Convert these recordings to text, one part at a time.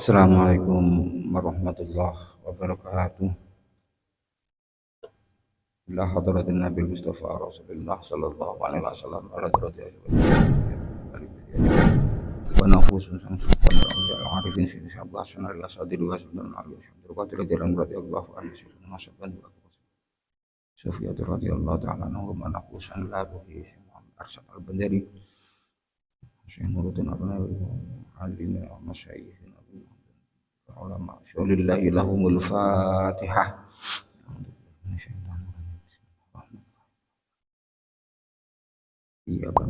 Assalamualaikum warahmatullahi wabarakatuh. Ila hadratin Nabi Mustafa Rasulullah sallallahu alaihi wasallam ala hadrati wa nafusun sang sultan al-arifin sini sabah sunnah ila sadil wa sunnah al-syukur qatil jalan radhiyallahu anhu masaban Sufiyatu radhiyallahu ta'ala anhu wa nafusan la bihi arsal al-bandari Syekh Nuruddin Abnawi alimina masyayikhina ulama syulillahi lahumul fatihah. Iya kan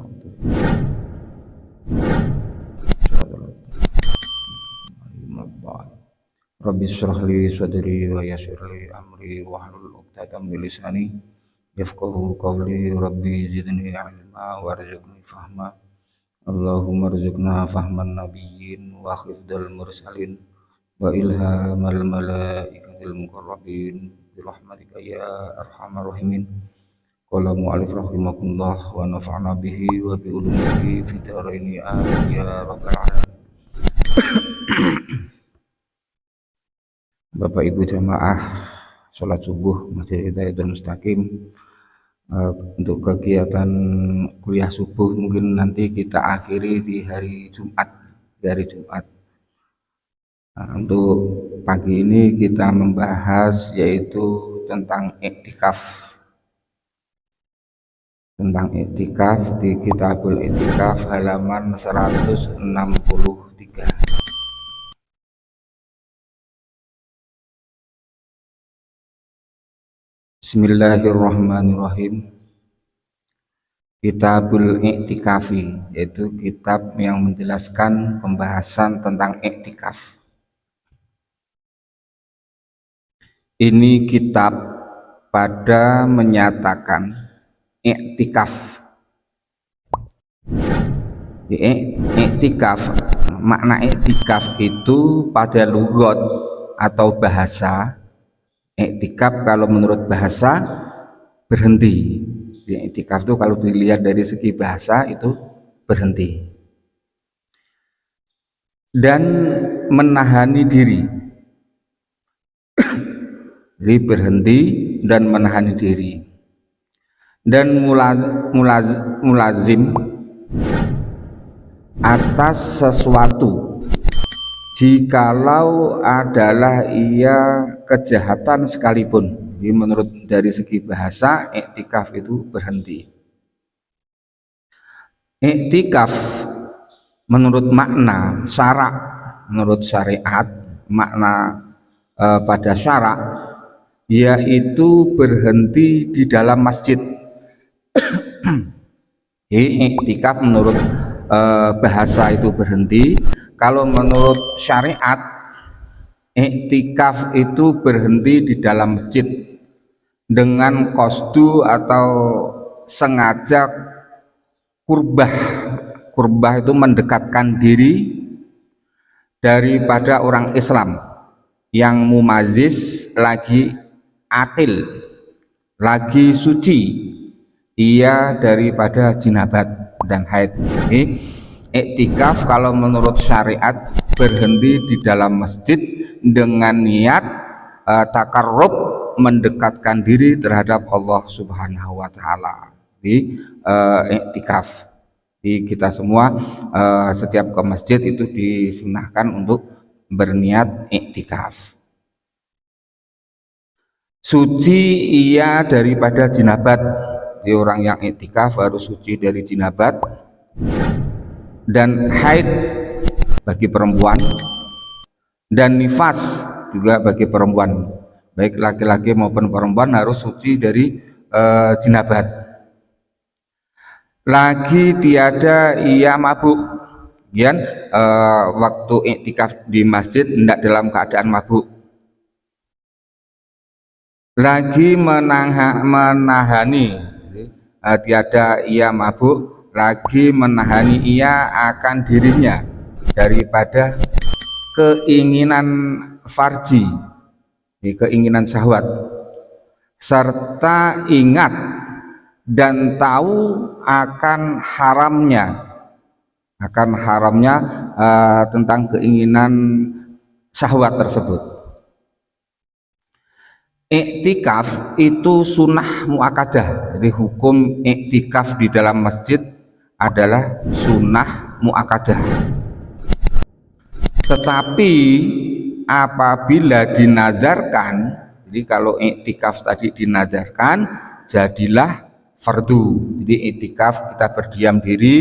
Rabbi shrah li sadri wa yassir li amri wahlul 'uqdatam min lisani yafqahu qawli rabbi zidni ilma warzuqni fahma Allahumma rzuqna fahman nabiyyin wa khifdal mursalin wa ilhamal malaikatil muqarrabin bi rahmatika ya arhamar rahimin. Qala mu'allif rahimakumullah wa nafa'na bihi wa bi ulumihi fid dharain amin ya rabbal alamin. Bapak Ibu jamaah sholat subuh Masjid Hidayatul Mustaqim, untuk kegiatan kuliah subuh mungkin nanti kita akhiri di hari Jumat. Untuk pagi ini kita membahas yaitu tentang iktikaf. Di Kitabul Iktikaf halaman 163. Bismillahirrahmanirrahim. Kitabul Iktikafi yaitu kitab yang menjelaskan pembahasan tentang iktikaf. Ini kitab pada menyatakan iktikaf. Iktikaf, makna iktikaf itu pada lughat atau bahasa. Iktikaf kalau menurut bahasa berhenti. Iktikaf itu kalau dilihat dari segi bahasa itu berhenti dan menahani diri. Jadi berhenti dan menahani diri. Dan mulazim atas sesuatu jikalau adalah ia kejahatan sekalipun. Jadi menurut dari segi bahasa iktikaf itu berhenti. Iktikaf menurut makna syarak, menurut syariat, makna pada syarak yaitu berhenti di dalam masjid. Iktikaf menurut bahasa itu berhenti. Kalau menurut syariat, iktikaf itu berhenti di dalam masjid dengan qasdu atau sengaja kurbah. Kurbah itu mendekatkan diri daripada orang Islam yang mumazis, lagi akil, lagi suci, ia daripada jinabat dan haid. Iktikaf kalau menurut syariat berhenti di dalam masjid dengan niat takarrub, mendekatkan diri terhadap Allah Subhanahu wa taala. Di iktikaf. Di kita semua setiap ke masjid itu disunahkan untuk berniat iktikaf. Suci ia daripada jinabat. Jadi orang yang iktikaf harus suci dari jinabat dan haid bagi perempuan dan nifas juga bagi perempuan, baik laki-laki maupun perempuan harus suci dari jinabat. Lagi tiada ia mabuk, waktu iktikaf di masjid tidak dalam keadaan mabuk. Lagi menahani, tiada ia mabuk, lagi menahani ia akan dirinya daripada keinginan farji, keinginan syahwat, serta ingat dan tahu akan haramnya tentang keinginan syahwat tersebut. Iktikaf itu sunnah muakkadah. Jadi hukum iktikaf di dalam masjid adalah sunnah muakkadah. Tetapi apabila dinazarkan, jadi kalau iktikaf tadi dinazarkan, jadilah fardu. Jadi iktikaf kita berdiam diri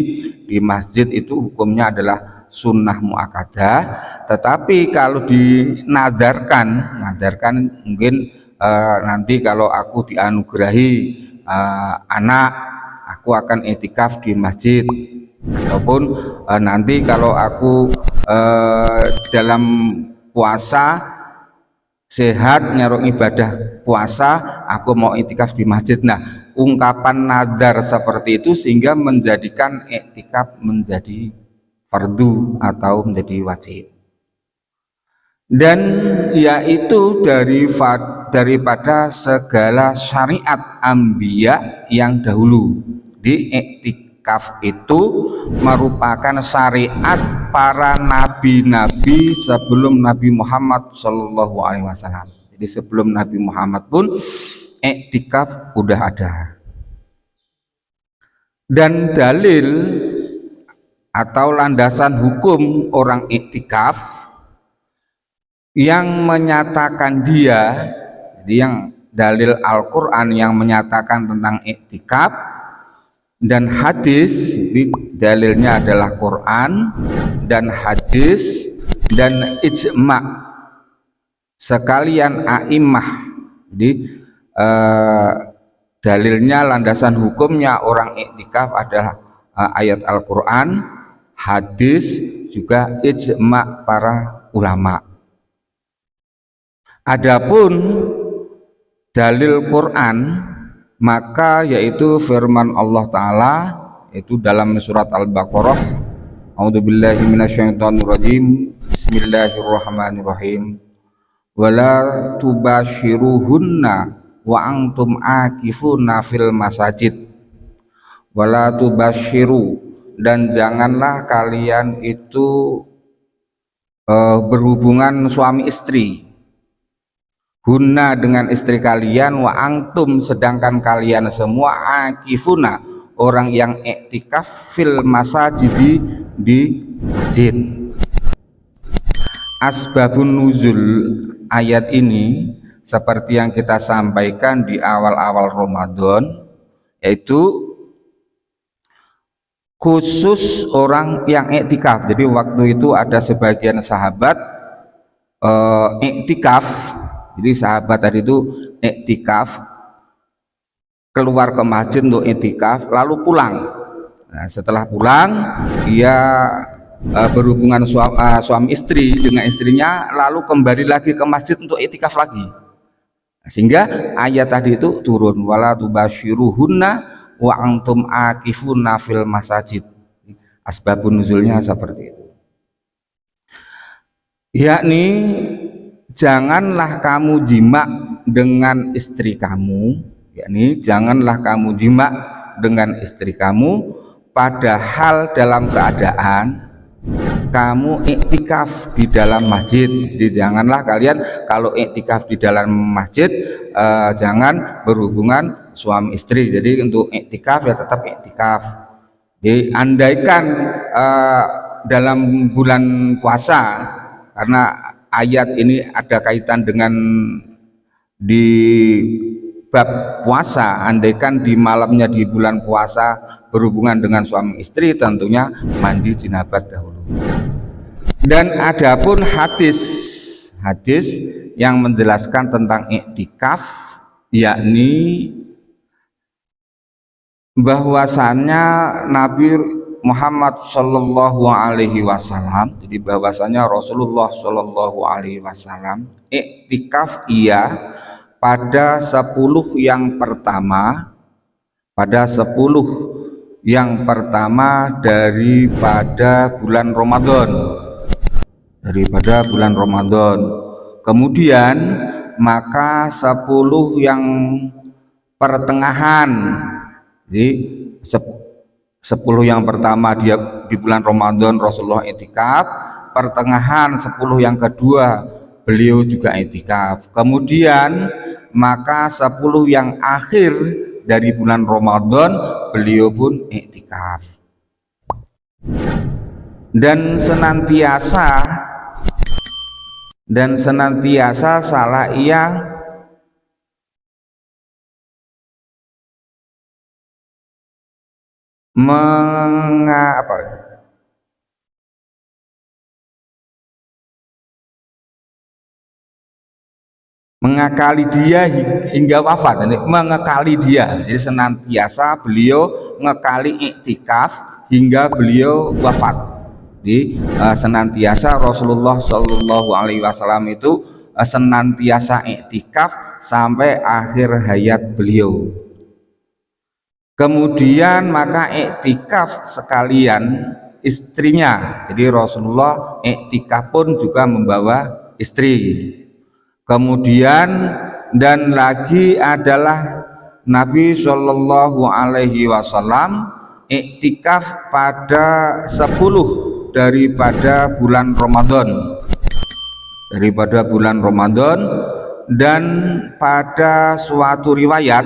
di masjid itu hukumnya adalah sunnah muakkadah. Tetapi kalau dinazarkan, mungkin nanti kalau aku dianugerahi anak, aku akan iktikaf di masjid, ataupun nanti kalau aku dalam puasa sehat nyarung ibadah puasa, aku mau iktikaf di masjid. Nah, ungkapan nazar seperti itu sehingga menjadikan iktikaf menjadi fardu atau menjadi wajib. Dan yaitu daripada segala syariat anbiya yang dahulu. Di iktikaf itu merupakan syariat para nabi-nabi sebelum Nabi Muhammad Shallallahu Alaihi Wasallam. Jadi sebelum Nabi Muhammad pun iktikaf udah ada. Dan dalil atau landasan hukum orang iktikaf yang menyatakan dia, jadi yang dalil Al-Quran yang menyatakan tentang iktikaf dan hadis, jadi dalilnya adalah Quran dan hadis dan ijma sekalian a'immah. Jadi dalilnya, landasan hukumnya orang iktikaf adalah ayat Al-Quran, hadis, juga ijma para ulama. Adapun dalil Quran maka yaitu firman Allah Ta'ala, itu dalam surat Al-Baqarah, A'udzubillahi minasyaitonirrajim, Bismillahirrahmanirrahim, wala tubashiruhunna wa antum akifuna fil masajid, wala tubashiru, dan janganlah kalian itu berhubungan suami istri, hunna dengan istri kalian, wa antum sedangkan kalian semua akifuna orang yang iktikaf fil masajid di masjid. Asbabun nuzul ayat ini seperti yang kita sampaikan di awal-awal Ramadan, yaitu khusus orang yang iktikaf. Jadi waktu itu ada sebagian sahabat iktikaf. Jadi sahabat tadi itu iktikaf, keluar ke masjid untuk iktikaf, lalu pulang. Nah, setelah pulang dia berhubungan suami istri dengan istrinya, lalu kembali lagi ke masjid untuk iktikaf lagi. Sehingga ayat tadi itu turun, wala tubashiruhunna wa antum akifuna fil masajid. Asbabun nuzulnya seperti itu. Yakni janganlah kamu jima dengan istri kamu, yakni janganlah kamu jima dengan istri kamu padahal dalam keadaan kamu iktikaf di dalam masjid. Jadi janganlah kalian kalau iktikaf di dalam masjid jangan berhubungan suami istri. Jadi untuk iktikaf ya tetap iktikaf. Jadi andaikan dalam bulan puasa, karena ayat ini ada kaitan dengan di bab puasa, andaikan di malamnya di bulan puasa berhubungan dengan suami istri, tentunya mandi jinabat dahulu. Dan adapun hadis yang menjelaskan tentang iktikaf, yakni bahwasannya Nabi Muhammad Shallallahu Alaihi Wasallam, jadi bahwasanya Rasulullah Shallallahu Alaihi Wasallam iktikaf ia pada 10 yang pertama, daripada bulan Ramadan, kemudian maka 10 yang pertengahan, jadi 10 yang pertama dia di bulan Ramadan Rasulullah iktikaf, pertengahan 10 yang kedua beliau juga iktikaf. Kemudian maka 10 yang akhir dari bulan Ramadan beliau pun iktikaf. Dan senantiasa salah ia mengakali dia hingga wafat. Jadi mengekali dia, jadi senantiasa beliau ngekali iktikaf hingga beliau wafat. Jadi senantiasa Rasulullah Shallallahu Alaihi Wasallam itu senantiasa iktikaf sampai akhir hayat beliau. Kemudian maka iktikaf sekalian istrinya, jadi Rasulullah iktikaf pun juga membawa istri. Kemudian dan lagi adalah Nabi Shallallahu Alaihi Wasallam iktikaf pada 10 daripada bulan Ramadan, dan pada suatu riwayat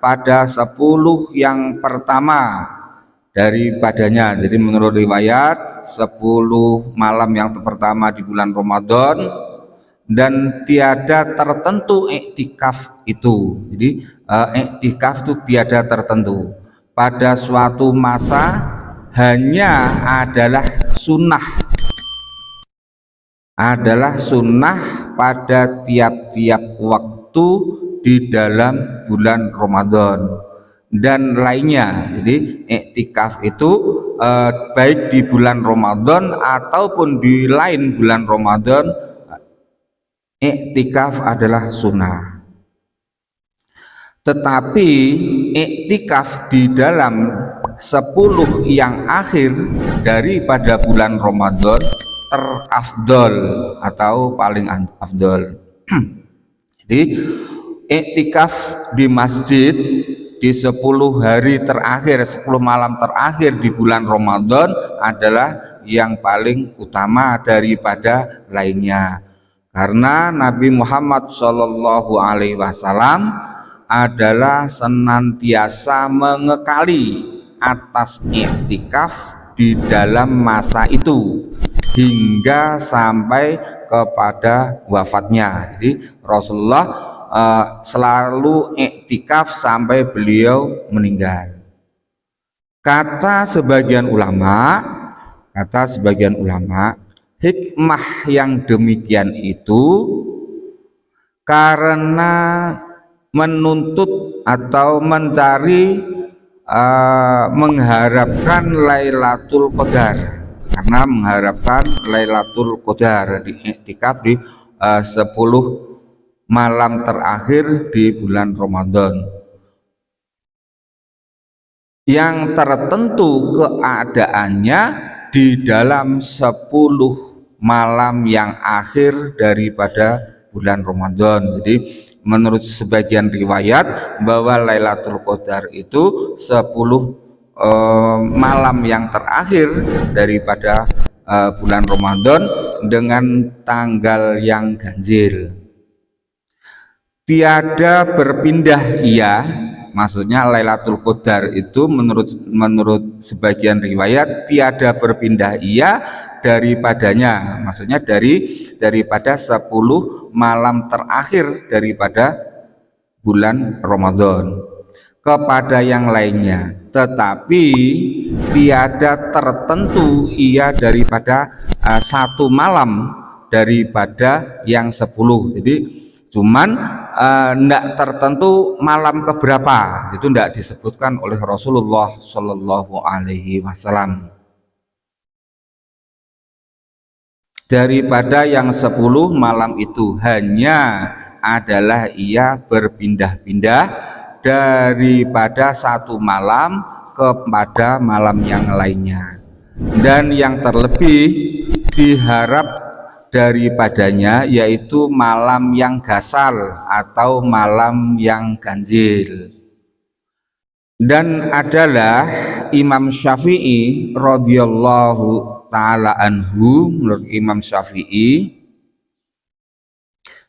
pada 10 yang pertama daripadanya. Jadi menurut riwayat 10 malam yang pertama di bulan Ramadan, dan tiada tertentu iktikaf itu. Jadi iktikaf itu tiada tertentu, pada suatu masa hanya adalah sunnah pada tiap-tiap waktu di dalam bulan Ramadan dan lainnya. Jadi iktikaf itu baik di bulan Ramadan ataupun di lain bulan Ramadan, iktikaf adalah sunnah. Tetapi iktikaf di dalam 10 yang akhir daripada bulan Ramadan terafdol atau paling afdol. Jadi iktikaf di masjid di 10 hari terakhir, 10 malam terakhir di bulan Ramadan adalah yang paling utama daripada lainnya, karena Nabi Muhammad Shallallahu Alaihi Wasallam adalah senantiasa mengekali atas iktikaf di dalam masa itu hingga sampai kepada wafatnya. Jadi Rasulullah selalu iktikaf sampai beliau meninggal. Kata sebagian ulama, hikmah yang demikian itu karena menuntut atau mencari mengharapkan Lailatul Qadar, karena mengharapkan Lailatul Qadar di iktikaf di 10 malam terakhir di bulan Ramadan, yang tertentu keadaannya di dalam 10 malam yang akhir daripada bulan Ramadan. Jadi menurut sebagian riwayat bahwa Lailatul Qadar itu 10 malam yang terakhir daripada bulan Ramadan dengan tanggal yang ganjil. Tiada berpindah ia, maksudnya Lailatul Qadar itu menurut sebagian riwayat tiada berpindah ia daripadanya, maksudnya daripada 10 malam terakhir daripada bulan Ramadan kepada yang lainnya, tetapi tiada tertentu ia daripada 1 malam daripada yang 10. Jadi cuman tidak tertentu malam keberapa, itu tidak disebutkan oleh Rasulullah Shallallahu Alaihi Wasallam. Daripada yang 10 malam itu hanya adalah ia berpindah-pindah daripada 1 malam kepada malam yang lainnya, dan yang terlebih diharap daripadanya yaitu malam yang gasal atau malam yang ganjil. Dan adalah Imam Syafi'i radhiyallahu taala anhu, menurut Imam Syafi'i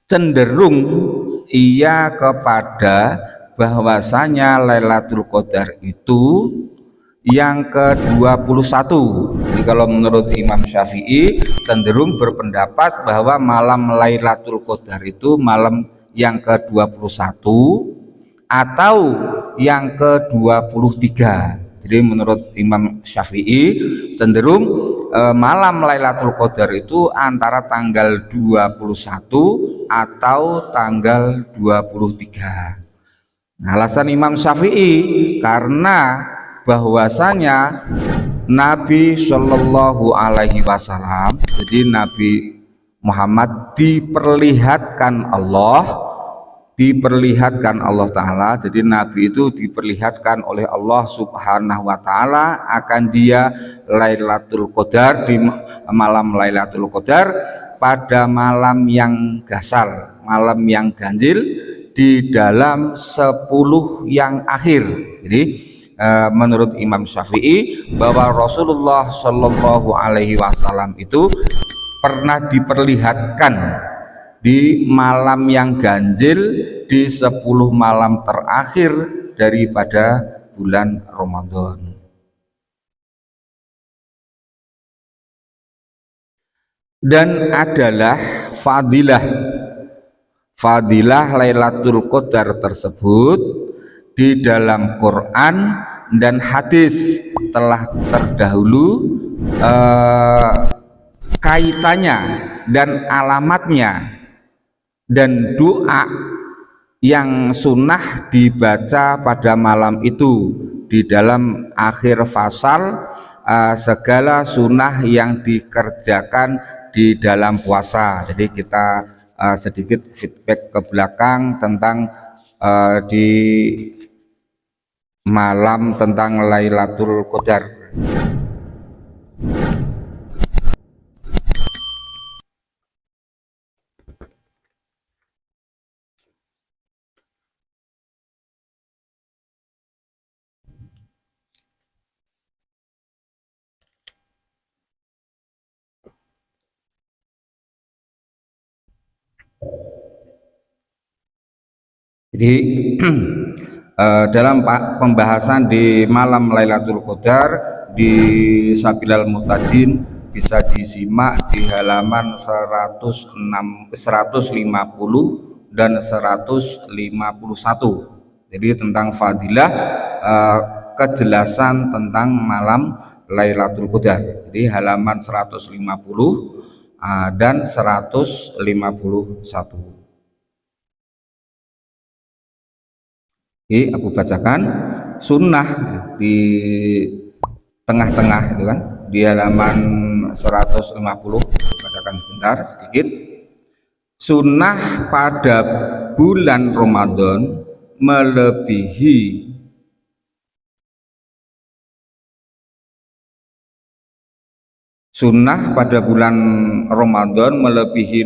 cenderung ia kepada bahwasanya Lailatul Qadar itu yang ke-21. Jadi kalau menurut Imam Syafi'i cenderung berpendapat bahwa malam Lailatul Qadar itu malam yang ke-21 atau yang ke-23. Jadi menurut Imam Syafi'i cenderung malam Lailatul Qadar itu antara tanggal 21 atau tanggal 23. Nah, alasan Imam Syafi'i karena bahwasanya Nabi Shallallahu Alaihi Wasallam, jadi Nabi Muhammad diperlihatkan Allah Ta'ala, jadi Nabi itu diperlihatkan oleh Allah Subhanahu Wa Ta'ala akan dia Lailatul Qadar, di malam Lailatul Qadar pada malam yang gasal, malam yang ganjil di dalam 10 yang akhir. Jadi menurut Imam Syafi'i bahwa Rasulullah Shallallahu Alaihi Wasallam itu pernah diperlihatkan di malam yang ganjil di 10 malam terakhir daripada bulan Ramadan. Dan adalah fadilah Lailatul Qadar tersebut di dalam Quran dan hadis telah terdahulu kaitannya dan alamatnya, dan doa yang sunnah dibaca pada malam itu di dalam akhir fasal segala sunnah yang dikerjakan di dalam puasa. Jadi kita sedikit feedback ke belakang tentang di malam tentang Lailatul Qadar. Jadi dalam pembahasan di malam Lailatul Qadar di Sabilal Muhtadin bisa disimak di halaman 150 dan 151. Jadi tentang fadilah kejelasan tentang malam Lailatul Qadar. Jadi halaman 150 dan 151. Oke, aku bacakan sunnah di tengah-tengah itu kan, di halaman 150. Bacakan sebentar sedikit. Sunnah pada bulan Ramadan melebihi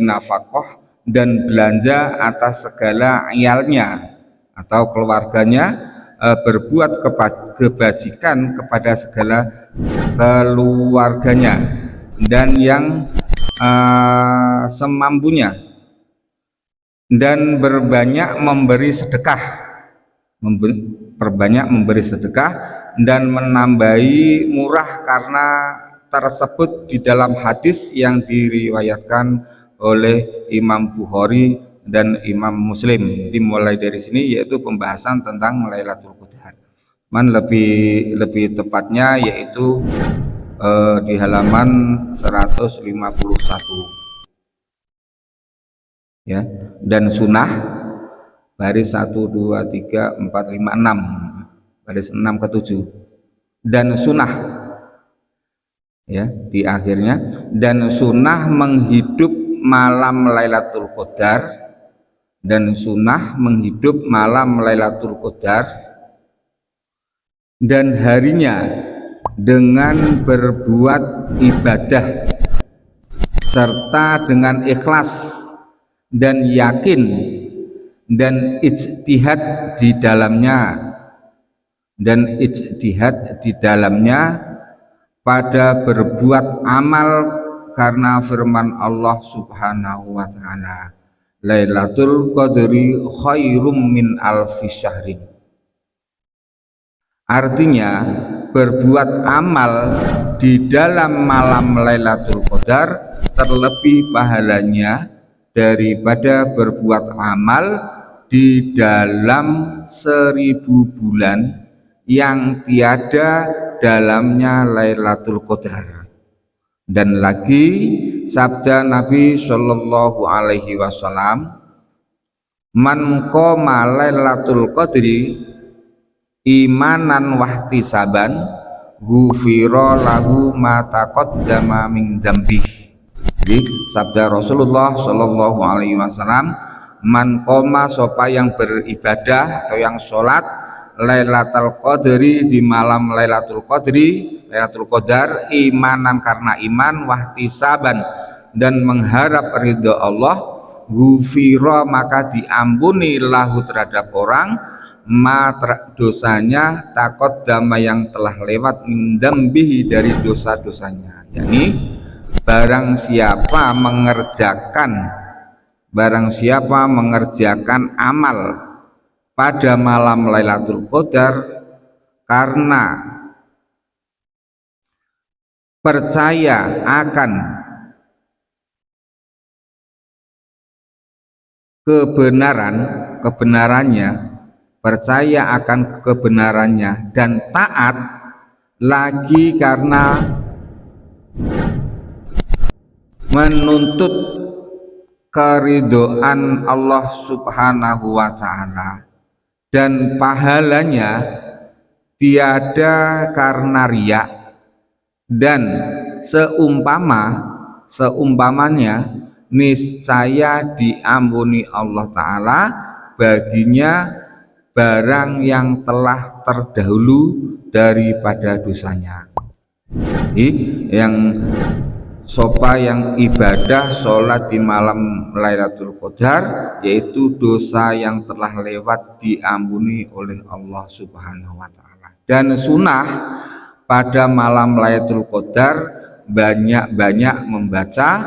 nafkah dan belanja atas segala ayalnya atau keluarganya, berbuat kebajikan kepada segala keluarganya, dan yang semampunya, dan berbanyak memberi sedekah, dan menambahi murah karena tersebut di dalam hadis yang diriwayatkan oleh Imam Bukhari dan Imam Muslim. Dimulai dari sini yaitu pembahasan tentang Lailatul Qadar. Lebih tepatnya yaitu di halaman 151. Ya, dan sunnah baris 1 2 3 4 5 6, baris 6 ke 7. Dan sunnah, ya, di akhirnya, dan sunnah menghidup malam Lailatul Qadar, dan sunnah menghidup malam Lailatul Qadar dan harinya dengan berbuat ibadah serta dengan ikhlas dan yakin dan ijtihad di dalamnya, dan ijtihad di dalamnya pada berbuat amal karena firman Allah Subhanahu wa taala, Lailatul Qadri khairum min alfi syahrin. Artinya berbuat amal di dalam malam Lailatul Qadar terlebih pahalanya daripada berbuat amal di dalam 1000 bulan yang tiada dalamnya Lailatul Qadar. Dan lagi sabda Nabi Shallallahu Alaihi Wasallam, man qoma Lailatul Qadri imanan wahtisaban ghufira lahu ma taqaddama min dzambihi. Jadi sabda Rasulullah Shallallahu Alaihi Wasallam, man qoma, sopa yang beribadah atau yang sholat Lailatul Qadri di malam Lailatul Qadar imanan karena iman, wahtisaban dan mengharap ridho Allah, ghufira maka diampuni lahu terhadap orang dosanya taqaddama yang telah lewat min dzambihi dari dosa-dosanya. yakni barang siapa mengerjakan amal pada malam Lailatul Qadar karena percaya akan kebenarannya dan taat lagi karena menuntut keridhaan Allah Subhanahu wa taala, dan pahalanya tiada karena riya, dan seumpamanya niscaya diampuni Allah taala baginya barang yang telah terdahulu daripada dosanya. Jadi yang ibadah sholat di malam Lailatul Qadar, yaitu dosa yang telah lewat diampuni oleh Allah Subhanahu wa taala. Dan sunnah pada malam Lailatul Qadar banyak-banyak membaca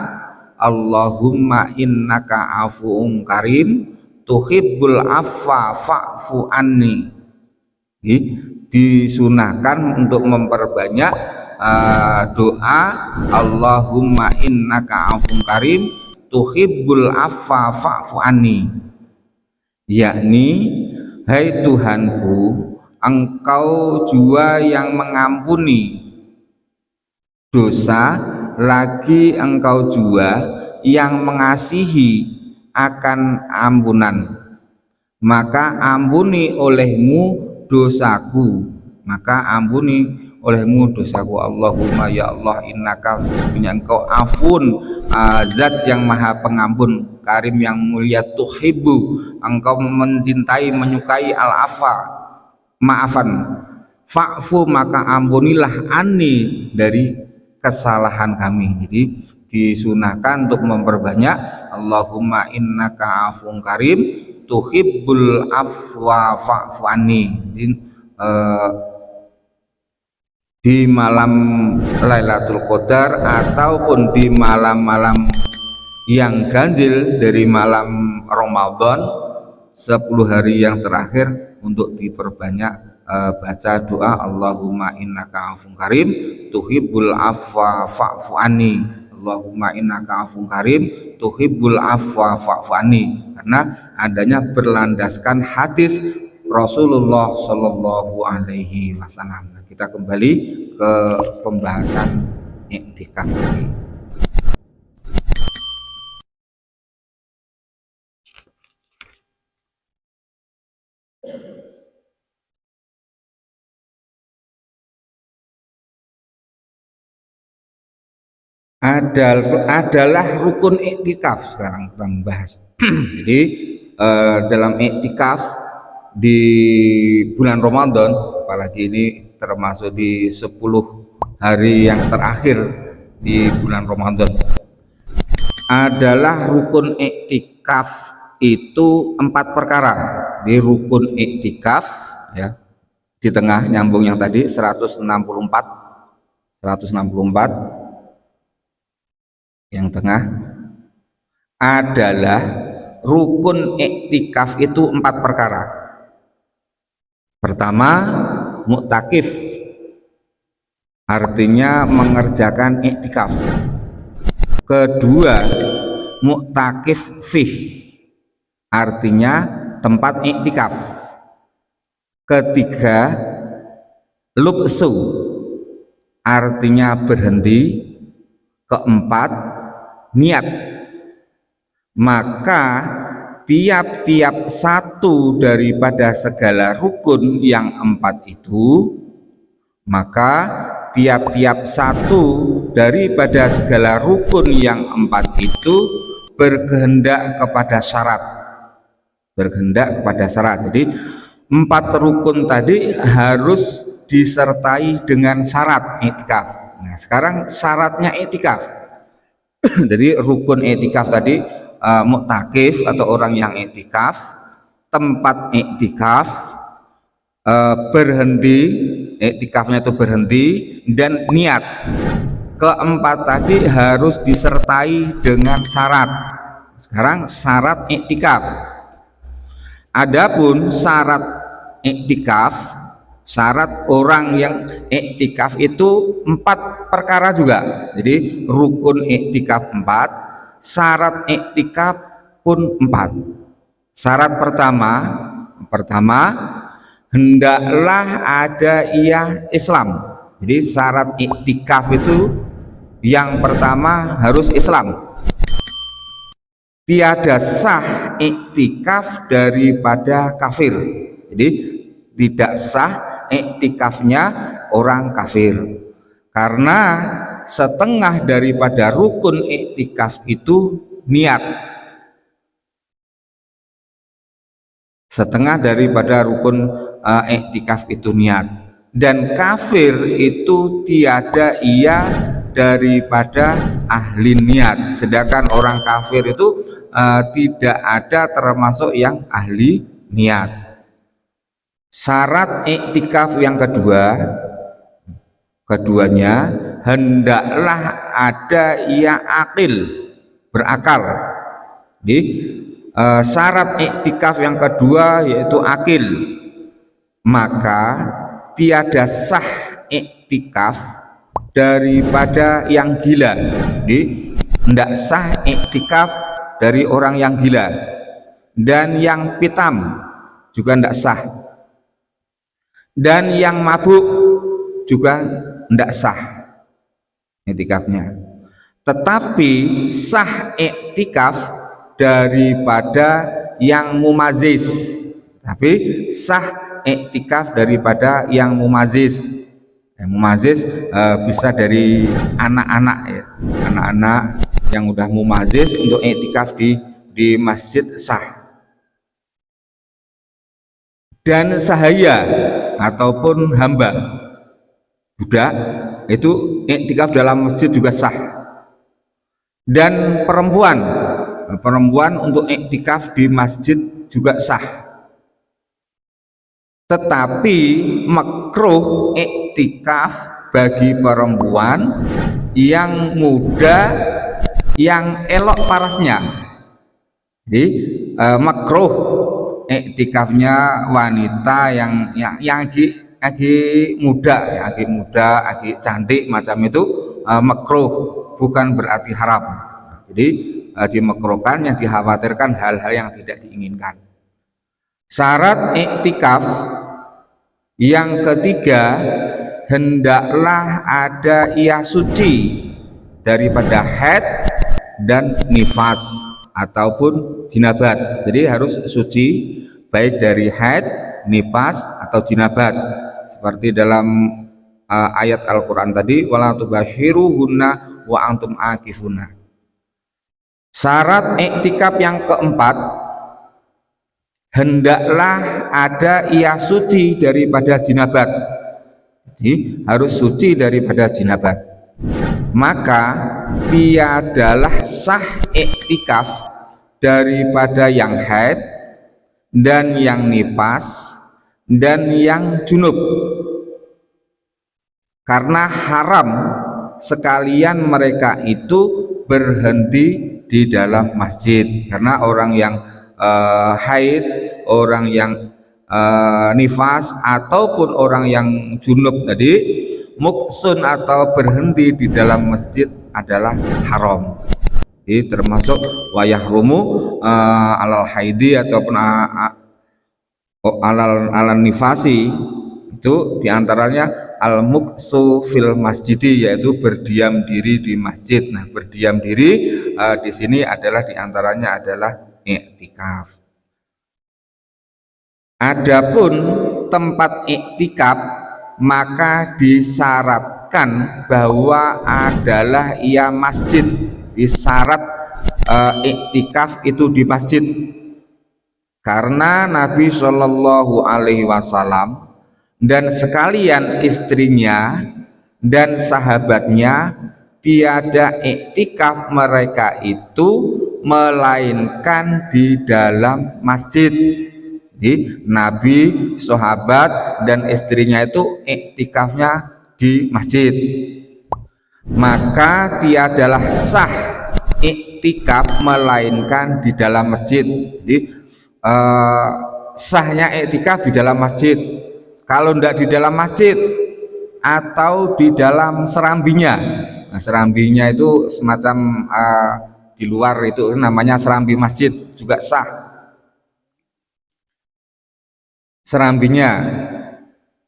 Allahumma innaka afuwun karim tuhibbul afwa fa'fu anni. Disunahkan untuk memperbanyak doa Allahumma innaka afuwun karim tuhibbul afwa fa'fu anni, yakni hai Tuhanku, Engkau jua yang mengampuni dosa, lagi Engkau jua yang mengasihi akan ampunan, maka ampuni olehmu dosaku. Allahumma ya Allah, innaka sesungguhnya Engkau afun, zat yang maha pengampun, karim yang mulia, tuhibbu Engkau mencintai menyukai al-afa maafan, fa'fu maka ampunilah anni dari kesalahan kami. Jadi disunahkan untuk memperbanyak Allahumma innaka afun karim tuhibbul afwa fa'fu anni. Jadi, di malam Lailatul Qadar ataupun di malam-malam yang ganjil dari malam Ramadan 10 hari yang terakhir untuk diperbanyak baca doa Allahumma innaka afuwun karim tuhibbul afwa fa'fu anni. Allahumma innaka afuwun karim tuhibbul afwa fa'fu anni, karena adanya berlandaskan hadis Rasulullah Shallallahu Alaihi Wasallam. Kita kembali ke pembahasan iktikaf ini. Adalah rukun iktikaf. Sekarang kita membahas. Jadi dalam iktikaf di bulan Ramadan, apalagi ini termasuk di 10 hari yang terakhir di bulan Ramadan, adalah rukun iktikaf itu 4 perkara. Di rukun iktikaf ya, di tengah nyambung yang tadi 164 yang tengah adalah rukun iktikaf itu 4 perkara. Pertama, muktakif, artinya mengerjakan iktikaf. Kedua, muktakif fih, artinya tempat iktikaf. Ketiga, lubsu, artinya berhenti. Keempat, niat. Maka tiap-tiap satu daripada segala rukun yang 4 itu, maka tiap-tiap satu daripada segala rukun yang 4 itu berkehendak kepada syarat. Jadi 4 rukun tadi harus disertai dengan syarat iktikaf. Nah, sekarang syaratnya iktikaf. Jadi rukun iktikaf tadi muktakif atau orang yang iktikaf, tempat iktikaf, berhenti, iktikafnya itu berhenti, dan niat. Keempat tadi harus disertai dengan syarat. Sekarang syarat iktikaf. Adapun syarat iktikaf, syarat orang yang iktikaf itu 4 perkara juga. Jadi rukun iktikaf 4, syarat iktikaf pun 4. Syarat pertama hendaklah ada ia Islam. Jadi syarat iktikaf itu yang pertama harus Islam. Tiada sah iktikaf daripada kafir. Jadi tidak sah iktikafnya orang kafir, karena setengah daripada rukun iktikaf itu niat. Setengah daripada rukun iktikaf itu niat. Dan kafir itu tiada ia daripada ahli niat. Sedangkan orang kafir itu tidak ada termasuk yang ahli niat. Syarat iktikaf yang keduanya hendaklah ada ia akil, berakal. Jadi syarat iktikaf yang kedua yaitu akil. Maka tiada sah iktikaf daripada yang gila. Jadi hendak sah iktikaf dari orang yang gila, dan yang pitam juga hendak sah, dan yang mabuk juga tidak sah iktikafnya. Tetapi sah iktikaf daripada yang mumazis. Tapi sah iktikaf daripada yang mumazis. Yang mumazis bisa dari anak-anak ya, anak-anak yang udah mumazis untuk iktikaf di masjid sah. Dan sahaya ataupun hamba budak itu iktikaf dalam masjid juga sah. Dan perempuan untuk iktikaf di masjid juga sah. Tetapi makruh iktikaf bagi perempuan yang muda, yang elok parasnya. Jadi makruh iktikafnya wanita yang lagi muda, lagi cantik macam itu, makruh, bukan berarti haram. Jadi dimakruhkan, yang dikhawatirkan hal-hal yang tidak diinginkan. Syarat iktikaf yang ketiga, hendaklah ada ia suci daripada haid dan nifas ataupun jinabat. Jadi harus suci baik dari haid, nifas atau jinabat, seperti dalam ayat Al-Quran tadi, wala tubashiruhunna wa antum akifuna. Syarat iktikaf yang keempat, hendaklah ada ia suci daripada jinabat. Jadi harus suci daripada jinabat. Maka tiadalah sah iktikaf daripada yang haid dan yang nifas dan yang junub, karena haram sekalian mereka itu berhenti di dalam masjid. Karena orang yang haid, orang yang nifas, ataupun orang yang junub tadi, muksun atau berhenti di dalam masjid adalah haram. Jadi termasuk wayahrumu alal haidi ataupun alal nifasi, itu diantaranya al muksu fil masjidi, yaitu berdiam diri di masjid. Nah, berdiam diri di sini adalah diantaranya adalah iktikaf. Adapun tempat iktikaf maka disyaratkan bahwa adalah ia masjid. Syarat iktikaf itu di masjid, karena Nabi Shallallahu Alaihi Wasallam dan sekalian istrinya dan sahabatnya tiada iktikaf mereka itu melainkan di dalam masjid. Jadi Nabi, sahabat dan istrinya itu iktikafnya di masjid. Maka tiadalah sah iktikaf melainkan di dalam masjid. Jadi sahnya iktikaf di dalam masjid. Kalau tidak di dalam masjid atau di dalam serambinya. Nah, serambinya itu semacam di luar, itu namanya serambi masjid, juga sah. Serambinya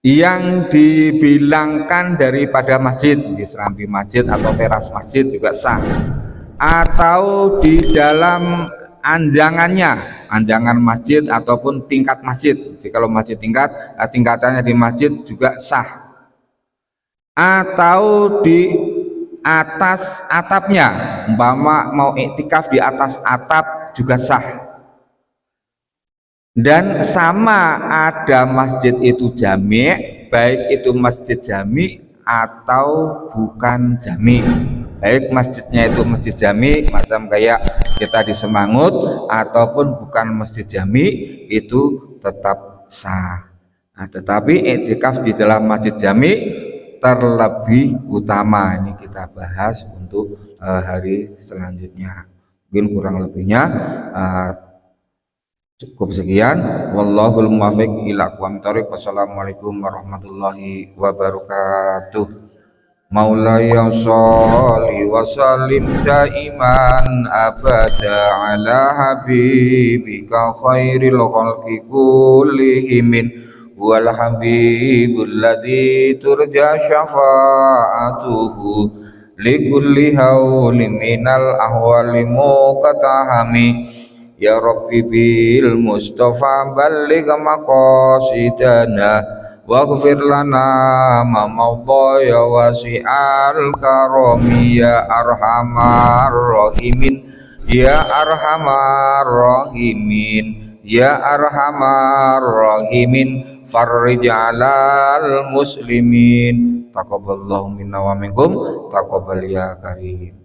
yang dibilangkan daripada masjid, di serambi masjid atau teras masjid juga sah, atau di dalam anjangan masjid ataupun tingkat masjid. Jadi kalau masjid tingkatannya di masjid juga sah, atau di atas atapnya, umpama mau iktikaf di atas atap juga sah. Dan sama ada masjid itu jami', baik itu masjid jami' atau bukan jami'. Baik masjidnya itu masjid jami' macam kayak kita di Semangut, ataupun bukan masjid jami', itu tetap sah. Nah, tetapi iktikaf di dalam masjid jami' terlebih utama. Ini kita bahas untuk hari selanjutnya. Mungkin kurang lebihnya cukup sekian. Wallahul muwaffiq ila aqwamit thoriq. Wassalamualaikum warahmatullahi wabarakatuh. Maulaya sholli wa sallim daiman abada ala habibika khairil khalqi kullihim wal habibul ladzi turja syafa'atuhu likulli haulin minal ahwali muqtahami. Ya Rabbi bil Mustafa balligh maqasidana waghfir lana ma madha ya wasi'al karami ya arhamar rahimin ya arhamar rahimin ya arhamar rahimin farrij 'alal muslimin. Taqabbalallahu minna wa minkum, taqabbal ya karim.